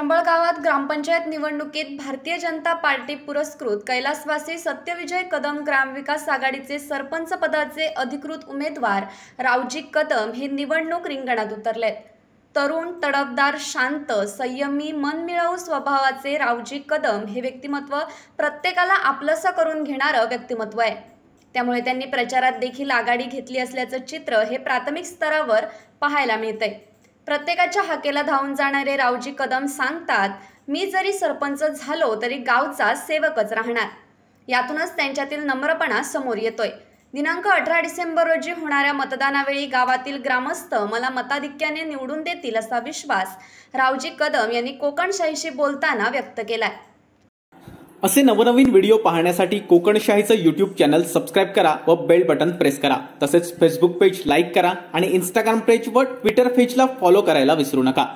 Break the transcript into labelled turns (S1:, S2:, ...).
S1: श्रंबळ गावात ग्रामपंचायत निवडणुकीत भारतीय जनता पार्टी पुरस्कृत कैलासवासी सत्यविजय कदम ग्रामविकास आघाडीचे सरपंच पदाचे अधिकृत उमेदवार रावजी कदम हे निवडणूक रिंगणात उतरलेत। तरुण, तडफदार, शांत, संयमी, मनमिळावू स्वभावाचे रावजी कदम हे व्यक्तिमत्व प्रत्येकाला आपलंसं करून घेणारं व्यक्तिमत्व आहे। त्यामुळे त्यांनी प्रचारात देखील आघाडी घेतली असल्याचं चित्र हे प्राथमिक स्तरावर पाहायला मिळतंय। प्रत्येकाच्या हाकेला धावून जाणारे रावजी कदम सांगतात, मी जरी सरपंच झालो तरी गावचा सेवकच राहणार। यातूनच त्यांच्यातील नम्रपणा समोर येतोय। दिनांक 18 डिसेंबर रोजी होणाऱ्या मतदानावेळी गावातील ग्रामस्थ मला मताधिक्याने निवडून देतील असा विश्वास रावजी कदम यांनी कोकणशाहीशी बोलताना व्यक्त केलाय।
S2: असे नवनवीन व्हिडिओ पाहण्यासाठी कोकणशाहीचं YouTube चॅनल सबस्क्राइब करा व बेल बटन प्रेस करा। तसेच फेसबुक पेज लाईक करा आणि इंस्टाग्राम पेज व ट्विटर पेजला फॉलो करायला विसरू नका।